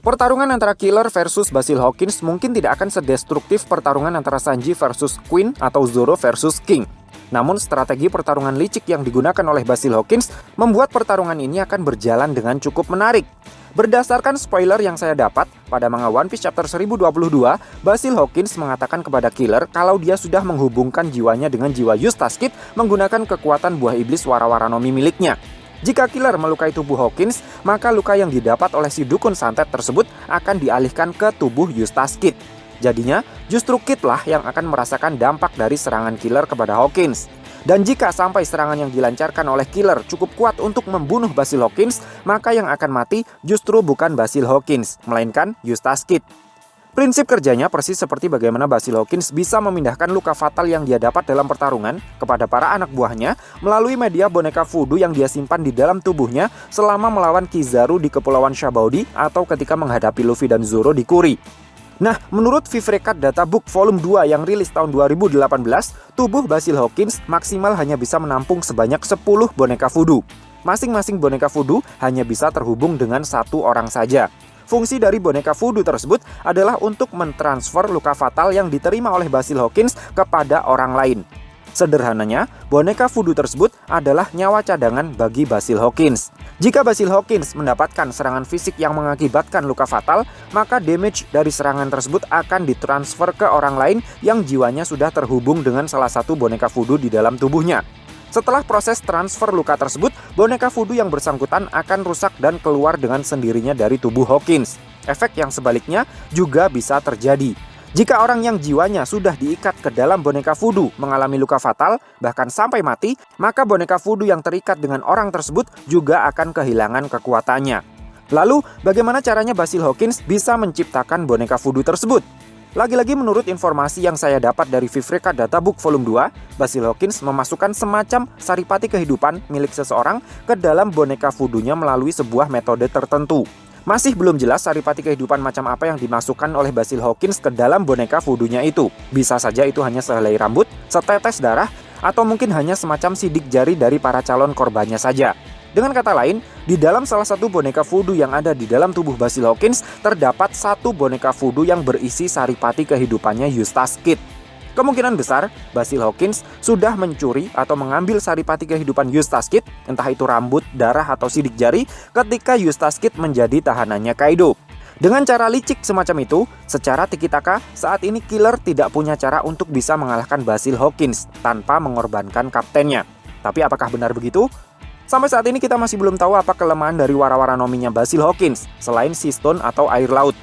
Pertarungan antara Killer versus Basil Hawkins mungkin tidak akan sedestruktif pertarungan antara Sanji versus Queen atau Zoro versus King. Namun strategi pertarungan licik yang digunakan oleh Basil Hawkins membuat pertarungan ini akan berjalan dengan cukup menarik. Berdasarkan spoiler yang saya dapat, pada manga One Piece chapter 1022, Basil Hawkins mengatakan kepada Killer kalau dia sudah menghubungkan jiwanya dengan jiwa Eustace Kid menggunakan kekuatan buah iblis Wara-Wara no Mi miliknya. Jika Killer melukai tubuh Hawkins, maka luka yang didapat oleh si dukun santet tersebut akan dialihkan ke tubuh Eustace Kid. Jadinya, justru Kid lah yang akan merasakan dampak dari serangan Killer kepada Hawkins. Dan jika sampai serangan yang dilancarkan oleh Killer cukup kuat untuk membunuh Basil Hawkins, maka yang akan mati justru bukan Basil Hawkins, melainkan Eustace Kid. Prinsip kerjanya persis seperti bagaimana Basil Hawkins bisa memindahkan luka fatal yang dia dapat dalam pertarungan kepada para anak buahnya melalui media boneka voodoo yang dia simpan di dalam tubuhnya selama melawan Kizaru di Kepulauan Shabaudi atau ketika menghadapi Luffy dan Zoro di Kuri. Nah, menurut Vivrecat Data Book Volume 2 yang rilis tahun 2018, tubuh Basil Hawkins maksimal hanya bisa menampung sebanyak 10 boneka voodoo. Masing-masing boneka voodoo hanya bisa terhubung dengan satu orang saja. Fungsi dari boneka voodoo tersebut adalah untuk mentransfer luka fatal yang diterima oleh Basil Hawkins kepada orang lain. Sederhananya, boneka voodoo tersebut adalah nyawa cadangan bagi Basil Hawkins. Jika Basil Hawkins mendapatkan serangan fisik yang mengakibatkan luka fatal, maka damage dari serangan tersebut akan ditransfer ke orang lain yang jiwanya sudah terhubung dengan salah satu boneka voodoo di dalam tubuhnya. Setelah proses transfer luka tersebut, boneka voodoo yang bersangkutan akan rusak dan keluar dengan sendirinya dari tubuh Hawkins. Efek yang sebaliknya juga bisa terjadi. Jika orang yang jiwanya sudah diikat ke dalam boneka voodoo mengalami luka fatal, bahkan sampai mati, maka boneka voodoo yang terikat dengan orang tersebut juga akan kehilangan kekuatannya. Lalu, bagaimana caranya Basil Hawkins bisa menciptakan boneka voodoo tersebut? Lagi-lagi menurut informasi yang saya dapat dari Vivrecat Data Book Volume 2, Basil Hawkins memasukkan semacam saripati kehidupan milik seseorang ke dalam boneka voodoo-nya melalui sebuah metode tertentu. Masih belum jelas saripati kehidupan macam apa yang dimasukkan oleh Basil Hawkins ke dalam boneka voodoo-nya itu. Bisa saja itu hanya sehelai rambut, setetes darah, atau mungkin hanya semacam sidik jari dari para calon korbannya saja. Dengan kata lain, di dalam salah satu boneka voodoo yang ada di dalam tubuh Basil Hawkins, terdapat satu boneka voodoo yang berisi saripati kehidupannya Eustace Kid. Kemungkinan besar, Basil Hawkins sudah mencuri atau mengambil saripati kehidupan Eustace Kid, entah itu rambut, darah, atau sidik jari, ketika Eustace Kid menjadi tahanannya Kaido. Dengan cara licik semacam itu, secara tiki-taka, saat ini Killer tidak punya cara untuk bisa mengalahkan Basil Hawkins tanpa mengorbankan kaptennya. Tapi apakah benar begitu? Sampai saat ini kita masih belum tahu apa kelemahan dari Wara-Wara no Mi-nya Basil Hawkins selain Sea Stone atau air laut.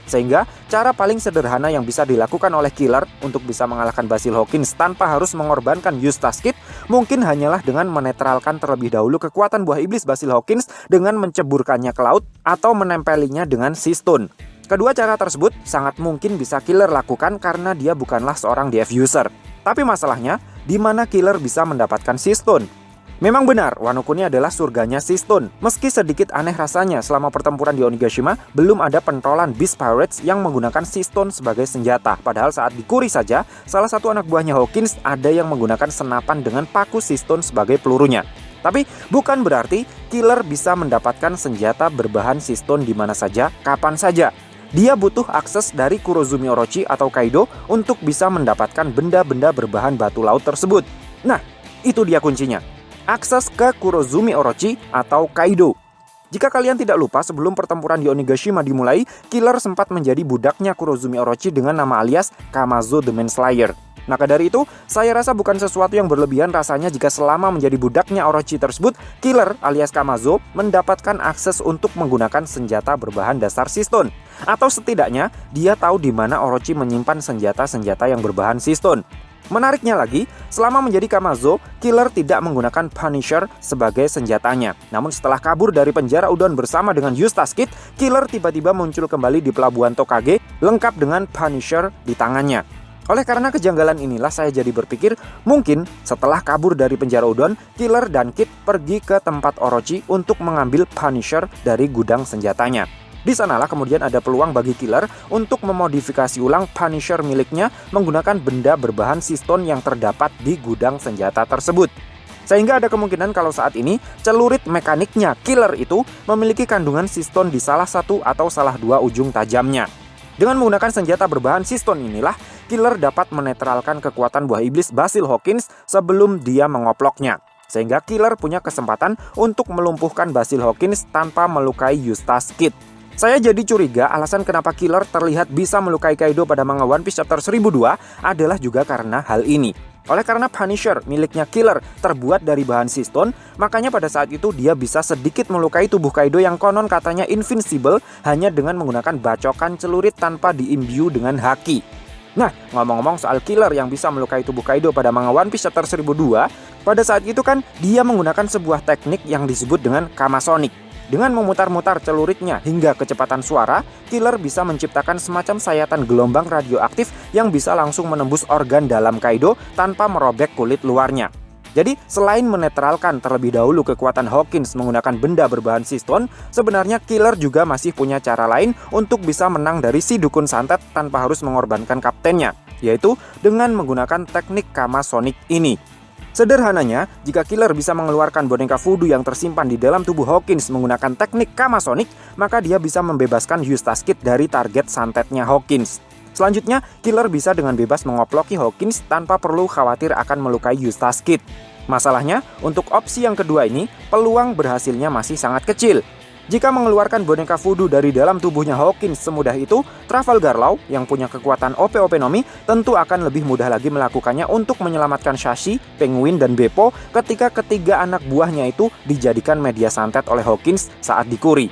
Sehingga cara paling sederhana yang bisa dilakukan oleh Killer untuk bisa mengalahkan Basil Hawkins tanpa harus mengorbankan Eustace Kid mungkin hanyalah dengan menetralkan terlebih dahulu kekuatan buah iblis Basil Hawkins dengan menceburkannya ke laut atau menempelinya dengan Sea Stone. Kedua cara tersebut sangat mungkin bisa Killer lakukan karena dia bukanlah seorang DF user. Tapi masalahnya, di mana Killer bisa mendapatkan Sea Stone? Memang benar, Wano Kuni adalah surganya Sea Stone. Meski sedikit aneh rasanya selama pertempuran di Onigashima, belum ada pentolan Beast Pirates yang menggunakan Sea Stone sebagai senjata. Padahal saat di Kuri saja, salah satu anak buahnya Hawkins ada yang menggunakan senapan dengan paku Sea Stone sebagai pelurunya. Tapi bukan berarti Killer bisa mendapatkan senjata berbahan Sea Stone di mana saja, kapan saja. Dia butuh akses dari Kurozumi Orochi atau Kaido untuk bisa mendapatkan benda-benda berbahan batu laut tersebut. Nah, itu dia kuncinya. Akses ke Kurozumi Orochi atau Kaido. Jika kalian tidak lupa, sebelum pertempuran di Onigashima dimulai, Killer sempat menjadi budaknya Kurozumi Orochi dengan nama alias Kamazo the Manslayer. Maka dari itu, saya rasa bukan sesuatu yang berlebihan rasanya jika selama menjadi budaknya Orochi tersebut, Killer alias Kamazo mendapatkan akses untuk menggunakan senjata berbahan dasar Sea Stone. Atau setidaknya, dia tahu di mana Orochi menyimpan senjata-senjata yang berbahan Sea Stone. Menariknya lagi, selama menjadi Kamazo, Killer tidak menggunakan Punisher sebagai senjatanya. Namun setelah kabur dari penjara Udon bersama dengan Eustace Kid, Killer tiba-tiba muncul kembali di pelabuhan Tokage, lengkap dengan Punisher di tangannya. Oleh karena kejanggalan inilah saya jadi berpikir, mungkin setelah kabur dari penjara Udon, Killer dan Kid pergi ke tempat Orochi untuk mengambil Punisher dari gudang senjatanya. Di sanalah kemudian ada peluang bagi Killer untuk memodifikasi ulang Punisher miliknya menggunakan benda berbahan Sea Stone yang terdapat di gudang senjata tersebut. Sehingga ada kemungkinan kalau saat ini celurit mekaniknya Killer itu memiliki kandungan siston di salah satu atau salah dua ujung tajamnya. Dengan menggunakan senjata berbahan siston inilah, Killer dapat menetralkan kekuatan buah iblis Basil Hawkins sebelum dia mengoploknya. Sehingga Killer punya kesempatan untuk melumpuhkan Basil Hawkins tanpa melukai Eustace Kid. Saya jadi curiga alasan kenapa Killer terlihat bisa melukai Kaido pada manga One Piece chapter 1002 adalah juga karena hal ini. Oleh karena Punisher miliknya Killer terbuat dari bahan siston, makanya pada saat itu dia bisa sedikit melukai tubuh Kaido yang konon katanya invincible hanya dengan menggunakan bacokan celurit tanpa diimbu dengan haki. Nah, ngomong-ngomong soal Killer yang bisa melukai tubuh Kaido pada manga One Piece chapter 1002, pada saat itu kan dia menggunakan sebuah teknik yang disebut dengan Kamasonic. Dengan memutar-mutar celuritnya hingga kecepatan suara, Killer bisa menciptakan semacam sayatan gelombang radioaktif yang bisa langsung menembus organ dalam Kaido tanpa merobek kulit luarnya. Jadi, selain menetralkan terlebih dahulu kekuatan Hawkins menggunakan benda berbahan siston, sebenarnya Killer juga masih punya cara lain untuk bisa menang dari si dukun santet tanpa harus mengorbankan kaptennya, yaitu dengan menggunakan teknik Kamasonic ini. Sederhananya, jika Killer bisa mengeluarkan boneka voodoo yang tersimpan di dalam tubuh Hawkins menggunakan teknik Kamasonic, maka dia bisa membebaskan Eustace Kid dari target santetnya Hawkins. Selanjutnya, Killer bisa dengan bebas mengoploki Hawkins tanpa perlu khawatir akan melukai Eustace Kid. Masalahnya, untuk opsi yang kedua ini, peluang berhasilnya masih sangat kecil. Jika mengeluarkan boneka voodoo dari dalam tubuhnya Hawkins semudah itu, Trafalgar Law yang punya kekuatan OP-OP Nomi tentu akan lebih mudah lagi melakukannya untuk menyelamatkan Shashi, Penguin, dan Beppo ketika ketiga anak buahnya itu dijadikan media santet oleh Hawkins saat dikuri.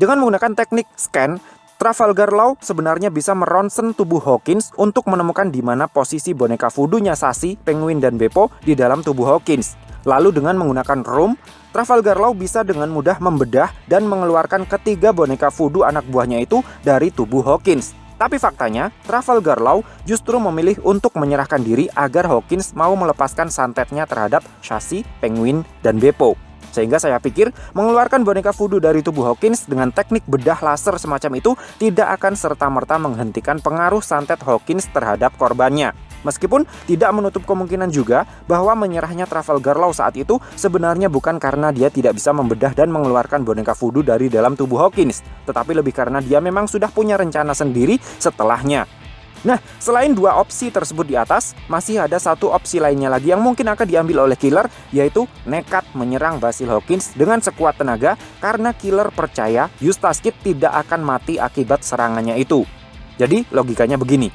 Dengan menggunakan teknik scan, Trafalgar Law sebenarnya bisa meronsen tubuh Hawkins untuk menemukan di mana posisi boneka voodoo-nya Shashi, Penguin, dan Beppo di dalam tubuh Hawkins. Lalu dengan menggunakan room, Trafalgar Law bisa dengan mudah membedah dan mengeluarkan ketiga boneka voodoo anak buahnya itu dari tubuh Hawkins. Tapi faktanya, Trafalgar Law justru memilih untuk menyerahkan diri agar Hawkins mau melepaskan santetnya terhadap Shashi, Penguin, dan Beppo. Sehingga saya pikir mengeluarkan boneka voodoo dari tubuh Hawkins dengan teknik bedah laser semacam itu tidak akan serta-merta menghentikan pengaruh santet Hawkins terhadap korbannya. Meskipun tidak menutup kemungkinan juga bahwa menyerahnya Trafalgar Law saat itu sebenarnya bukan karena dia tidak bisa membedah dan mengeluarkan boneka voodoo dari dalam tubuh Hawkins, tetapi lebih karena dia memang sudah punya rencana sendiri setelahnya. Nah, selain dua opsi tersebut di atas, masih ada satu opsi lainnya lagi yang mungkin akan diambil oleh Killer, yaitu nekat menyerang Basil Hawkins dengan sekuat tenaga karena Killer percaya Eustace Kid tidak akan mati akibat serangannya itu. Jadi, logikanya begini.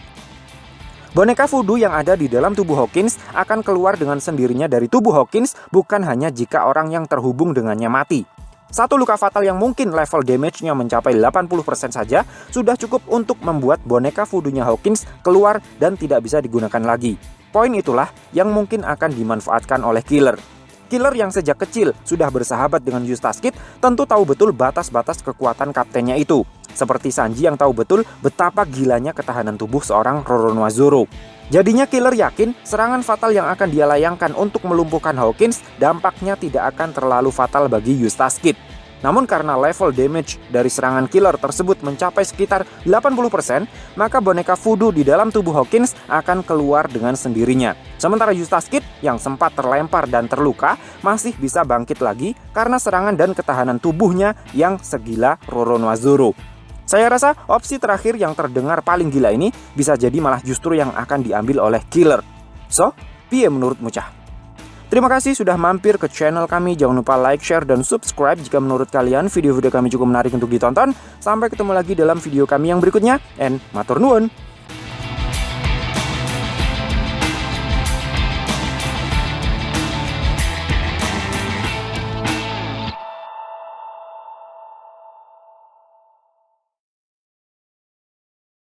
Boneka voodoo yang ada di dalam tubuh Hawkins akan keluar dengan sendirinya dari tubuh Hawkins bukan hanya jika orang yang terhubung dengannya mati. Satu luka fatal yang mungkin level damage-nya mencapai 80% saja sudah cukup untuk membuat boneka voodoo-nya Hawkins keluar dan tidak bisa digunakan lagi. Poin itulah yang mungkin akan dimanfaatkan oleh Killer. Killer yang sejak kecil sudah bersahabat dengan Eustace Kid tentu tahu betul batas-batas kekuatan kaptennya itu. Seperti Sanji yang tahu betul betapa gilanya ketahanan tubuh seorang Roronoa Zoro. Jadinya Killer yakin serangan fatal yang akan dia layangkan untuk melumpuhkan Hawkins dampaknya tidak akan terlalu fatal bagi Eustace Kid. Namun karena level damage dari serangan Killer tersebut mencapai sekitar 80%, maka boneka voodoo di dalam tubuh Hawkins akan keluar dengan sendirinya. Sementara Eustace Kid yang sempat terlempar dan terluka masih bisa bangkit lagi karena serangan dan ketahanan tubuhnya yang segila Roronoa Zoro. Saya rasa opsi terakhir yang terdengar paling gila ini bisa jadi malah justru yang akan diambil oleh Killer. So, piye menurutmu Cah? Terima kasih sudah mampir ke channel kami. Jangan lupa like, share, dan subscribe jika menurut kalian video-video kami cukup menarik untuk ditonton. Sampai ketemu lagi dalam video kami yang berikutnya. And matur nuwun.